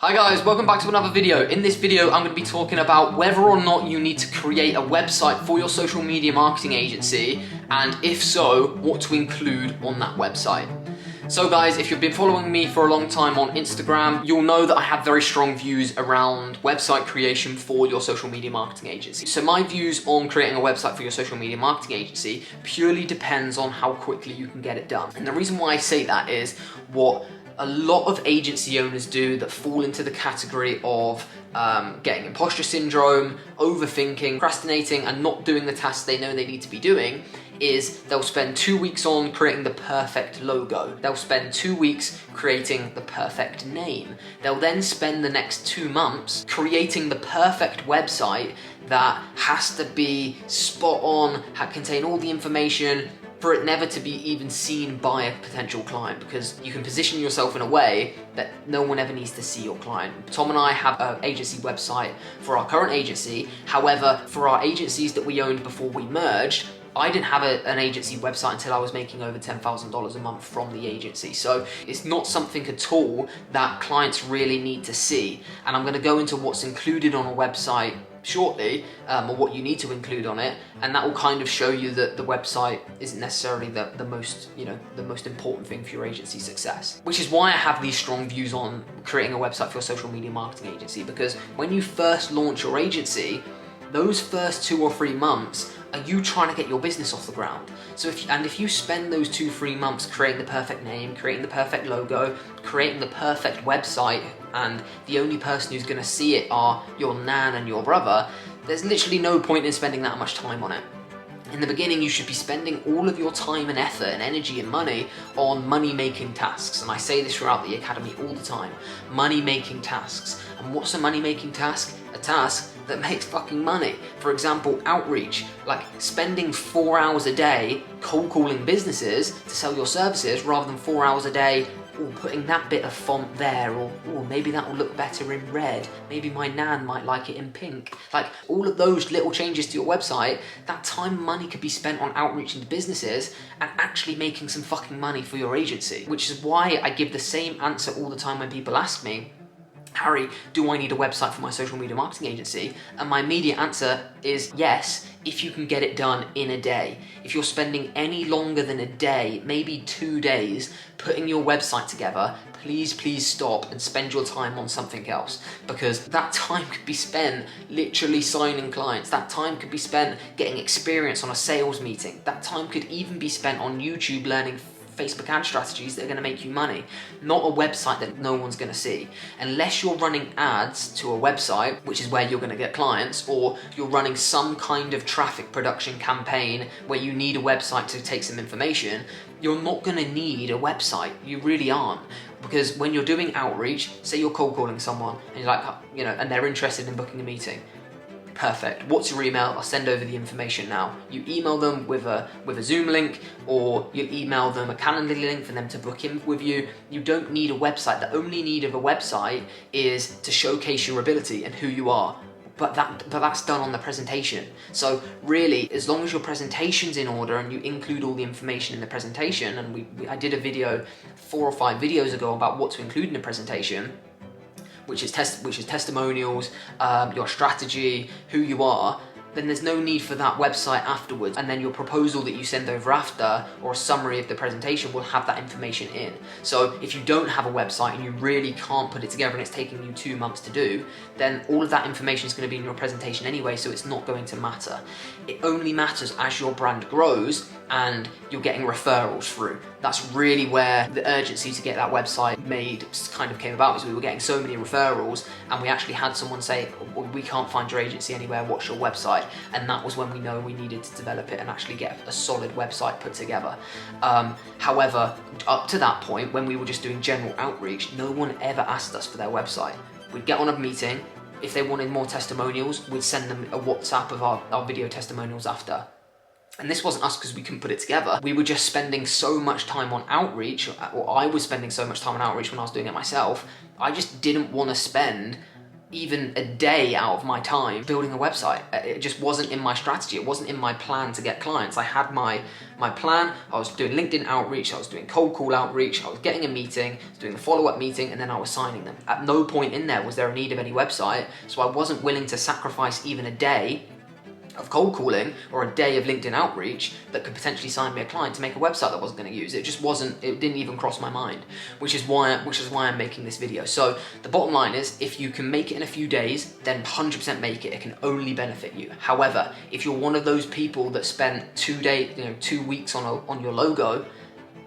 Hi guys, welcome back to another video. In this video, I'm going to be talking about whether or not you need to create a website for your social media marketing agency, and if so, what to include on that website. So guys, if you've been following me for a long time on Instagram, you'll know that I have very strong views around website creation for your social media marketing agency. So my views on creating a website for your social media marketing agency purely depends on how quickly you can get it done. And the reason why I say that is what a lot of agency owners do that fall into the category of getting imposter syndrome, overthinking, procrastinating, and not doing the tasks they know they need to be doing is they'll spend 2 weeks on creating the perfect logo. They'll spend 2 weeks creating the perfect name. They'll then spend the next 2 months creating the perfect website that has to be spot on, contain all the information, for it never to be even seen by a potential client, because you can position yourself in a way that no one ever needs to see your client. Tom and I have an agency website for our current agency. However, for our agencies that we owned before we merged, I didn't have an agency website until I was making over $10,000 a month from the agency. So it's not something at all that clients really need to see. And I'm going to go into what's included on a website shortly, or what you need to include on it, and that will kind of show you that the website isn't necessarily the most important thing for your agency success. Which is why I have these strong views on creating a website for your social media marketing agency, because when you first launch your agency, those first 2 or 3 months are you trying to get your business off the ground. So if you spend those 2-3 months creating the perfect name, creating the perfect logo, creating the perfect website, and the only person who's going to see it are your nan and your brother, there's literally no point in spending that much time on it. In the beginning, you should be spending all of your time and effort and energy and money on money-making tasks. And I say this throughout the academy all the time. Money-making tasks. And what's a money-making task? A task that makes fucking money. For example, outreach. Like spending 4 hours a day cold calling businesses to sell your services rather than 4 hours a day putting that bit of font there, or maybe that will look better in red, maybe my nan might like it in pink. Like all of those little changes to your website, that time and money could be spent on outreaching to businesses and actually making some fucking money for your agency. Which is why I give the same answer all the time when people ask me, Harry, do I need a website for my social media marketing agency? And my immediate answer is yes, if you can get it done in a day. If you're spending any longer than a day, maybe 2 days, putting your website together, please stop and spend your time on something else, because that time could be spent literally signing clients. That time could be spent getting experience on a sales meeting. That time could even be spent on YouTube learning Facebook ad strategies that are going to make you money, not a website that no one's going to see. Unless you're running ads to a website, which is where you're going to get clients, or you're running some kind of traffic production campaign where you need a website to take some information, you're not going to need a website. You really aren't. Because when you're doing outreach, say you're cold calling someone and you're like, and they're interested in booking a meeting. Perfect. What's your email? I'll send over the information now. You email them with a Zoom link, or you email them a Calendly link for them to book in with you. You don't need a website. The only need of a website is to showcase your ability and who you are. But that's done on the presentation. So really, as long as your presentation's in order and you include all the information in the presentation, and I did a video 4 or 5 videos ago about what to include in a presentation, which is testimonials, your strategy, who you are, then there's no need for that website afterwards. And then your proposal that you send over after, or a summary of the presentation, will have that information in. So if you don't have a website and you really can't put it together and it's taking you 2 months to do, then all of that information is going to be in your presentation anyway, so it's not going to matter. It only matters as your brand grows and you're getting referrals through. That's really where the urgency to get that website made kind of came about, because we were getting so many referrals and we actually had someone say, we can't find your agency anywhere, what's your website? And that was when we know we needed to develop it and actually get a solid website put together. However, up to that point, when we were just doing general outreach, no one ever asked us for their website. We'd get on a meeting. If they wanted more testimonials, we'd send them a WhatsApp of our video testimonials after. And this wasn't us because we couldn't put it together. We were just spending so much time on outreach, or I was spending so much time on outreach when I was doing it myself. I just didn't want to spend even a day out of my time building a website. It just wasn't in my strategy. It wasn't in my plan to get clients. I had my plan. I was doing LinkedIn outreach. I was doing cold call outreach. I was getting a meeting, I was doing a follow-up meeting, and then I was signing them. At no point in there was there a need of any website. So I wasn't willing to sacrifice even a day of cold calling or a day of LinkedIn outreach that could potentially sign me a client to make a website that I wasn't going to use. It just wasn't, it didn't even cross my mind, which is why I'm making this video. So the bottom line is, if you can make it in a few days, then 100% make it. It can only benefit you. However, if you're one of those people that spent 2 weeks on your logo,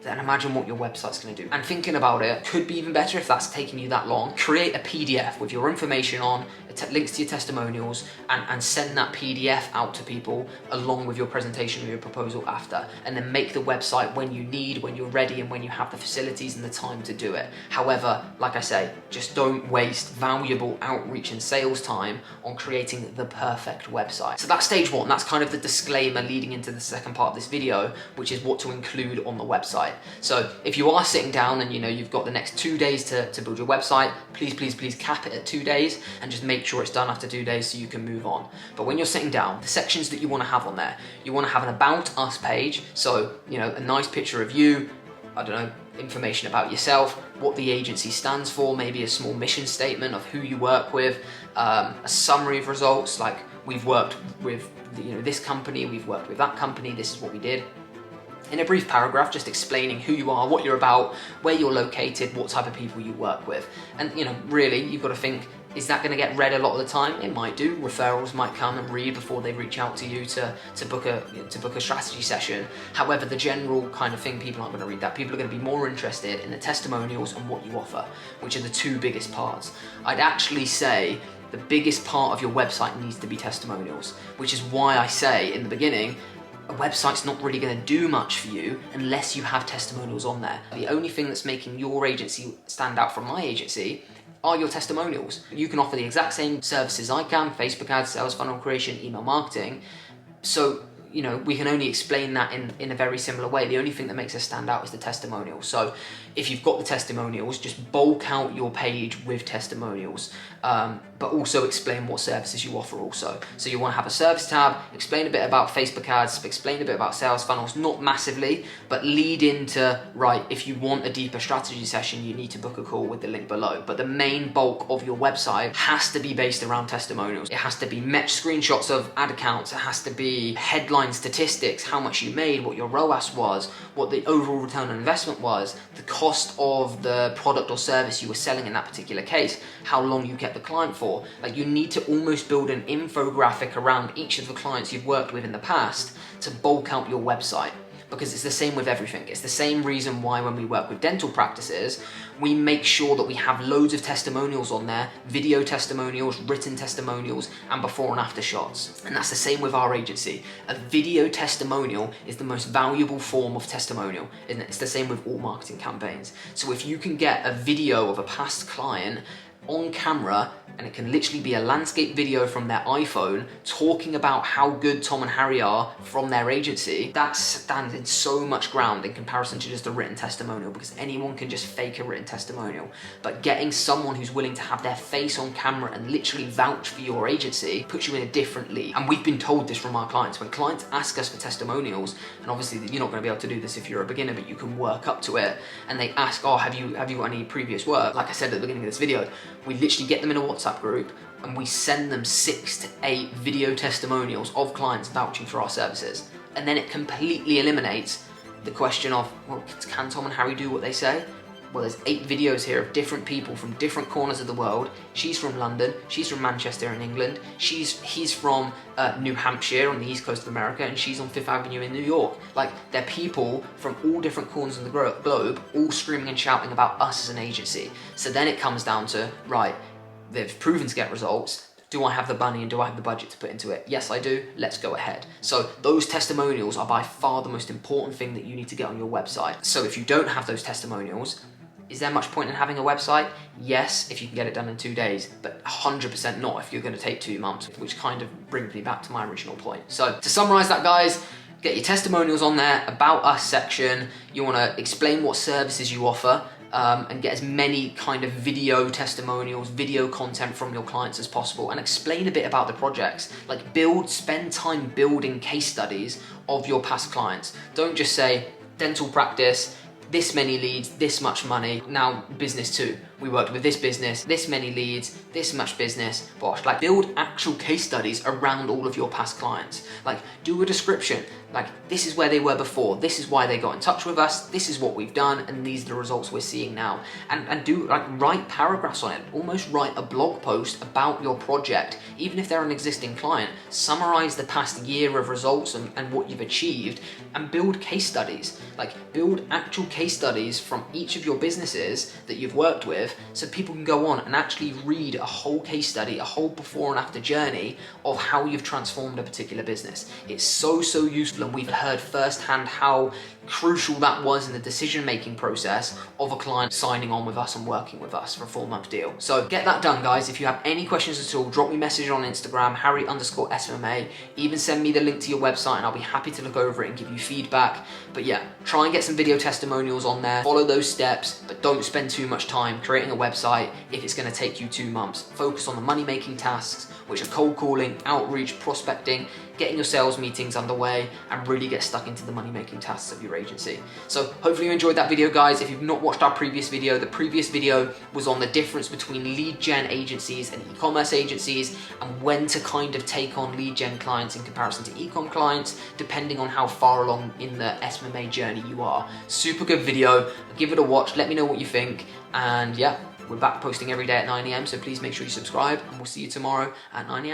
then imagine what your website's going to do. And thinking about it, could be even better if that's taking you that long. Create a PDF with your information on, links to your testimonials, and send that PDF out to people along with your presentation or your proposal after. And then make the website when you need, when you're ready, and when you have the facilities and the time to do it. However, like I say, just don't waste valuable outreach and sales time on creating the perfect website. So that's stage one. That's kind of the disclaimer leading into the second part of this video, which is what to include on the website. So if you are sitting down and you've got the next 2 days to build your website, please cap it at 2 days and just make sure it's done after 2 days so you can move on. But when you're sitting down, the sections that you want to have on there, you want to have an About Us page. So, a nice picture of you, I don't know, information about yourself, what the agency stands for, maybe a small mission statement of who you work with, a summary of results, like we've worked with this company, we've worked with that company, this is what we did. In a brief paragraph, just explaining who you are, what you're about, where you're located, what type of people you work with. And really, you've got to think, is that going to get read a lot of the time? It might do. Referrals might come and read before they reach out to you to book a strategy session. However, the general kind of thing, people aren't going to read that. People are going to be more interested in the testimonials and what you offer, which are the two biggest parts. I'd actually say the biggest part of your website needs to be testimonials, which is why I say in the beginning, a website's not really going to do much for you unless you have testimonials on there. The only thing that's making your agency stand out from my agency are your testimonials. You can offer the exact same services I can: Facebook ads, sales funnel creation, email marketing. So we can only explain that in a very similar way. The only thing that makes us stand out is the testimonials. So if you've got the testimonials, just bulk out your page with testimonials, but also explain what services you offer also. So you want to have a service tab, explain a bit about Facebook ads, explain a bit about sales funnels, not massively, but lead into, right, if you want a deeper strategy session, you need to book a call with the link below. But the main bulk of your website has to be based around testimonials. It has to be match screenshots of ad accounts. It has to be headline statistics, how much you made, what your ROAS was, what the overall return on investment was, the cost of the product or service you were selling in that particular case, how long you kept the client for. Like, you need to almost build an infographic around each of the clients you've worked with in the past to bulk out your website. Because it's the same with everything. It's the same reason why when we work with dental practices, we make sure that we have loads of testimonials on there, video testimonials, written testimonials, and before and after shots. And that's the same with our agency. A video testimonial is the most valuable form of testimonial, isn't it? It's the same with all marketing campaigns. So if you can get a video of a past client on camera, and it can literally be a landscape video from their iPhone talking about how good Tom and Harry are from their agency, that stands in so much ground in comparison to just a written testimonial, because anyone can just fake a written testimonial. But getting someone who's willing to have their face on camera and literally vouch for your agency puts you in a different league. And we've been told this from our clients. When clients ask us for testimonials, and obviously you're not going to be able to do this if you're a beginner, but you can work up to it, and they ask, oh, have you got any previous work? Like I said at the beginning of this video, we literally get them in a WhatsApp group and we send them 6 to 8 video testimonials of clients vouching for our services. And then it completely eliminates the question of, well, can Tom and Harry do what they say? Well, there's 8 videos here of different people from different corners of the world. She's from London, she's from Manchester in England, he's from New Hampshire on the east coast of America, and she's on 5th Avenue in New York. Like, they're people from all different corners of the globe, all screaming and shouting about us as an agency. So then it comes down to, right, they've proven to get results. Do I have the money and do I have the budget to put into it? Yes, I do. Let's go ahead. So those testimonials are by far the most important thing that you need to get on your website. So if you don't have those testimonials, is there much point in having a website? Yes, if you can get it done in 2 days, but 100% not if you're going to take 2 months, which kind of brings me back to my original point. So to summarize that, guys, get your testimonials on there, About Us section. You want to explain what services you offer, and get as many kind of video testimonials, video content from your clients as possible, and explain a bit about the projects. Like spend time building case studies of your past clients. Don't just say, dental practice, this many leads, this much money. Now business too. We worked with this business, this many leads, this much business. Bosh. Like build actual case studies around all of your past clients. Like do a description. Like this is where they were before, this is why they got in touch with us, this is what we've done, and these are the results we're seeing now. And do like write paragraphs on it. Almost write a blog post about your project. Even if they're an existing client, summarize the past year of results and what you've achieved, and build case studies. Like build actual case studies from each of your businesses that you've worked with, so people can go on and actually read a whole case study, a whole before and after journey of how you've transformed a particular business. It's so useful, and we've heard firsthand how crucial that was in the decision-making process of a client signing on with us and working with us for a 4-month deal. So get that done, guys. If you have any questions at all, drop me a message on Instagram, Harry_SMMA. Even send me the link to your website and I'll be happy to look over it and give you feedback. But yeah, try and get some video testimonials on there. Follow those steps, but don't spend too much time creating a website if it's going to take you 2 months. Focus on the money-making tasks, which are cold calling, outreach, prospecting, getting your sales meetings underway, and really get stuck into the money-making tasks of your agency. So hopefully you enjoyed that video, guys. If you've not watched our previous video, the previous video was on the difference between lead gen agencies and e-commerce agencies, and when to kind of take on lead gen clients in comparison to e-com clients, depending on how far along in the SMMA journey you are. Super good video. Give it a watch. Let me know what you think. And yeah, we're back posting every day at 9 AM, so please make sure you subscribe, and we'll see you tomorrow at 9 AM.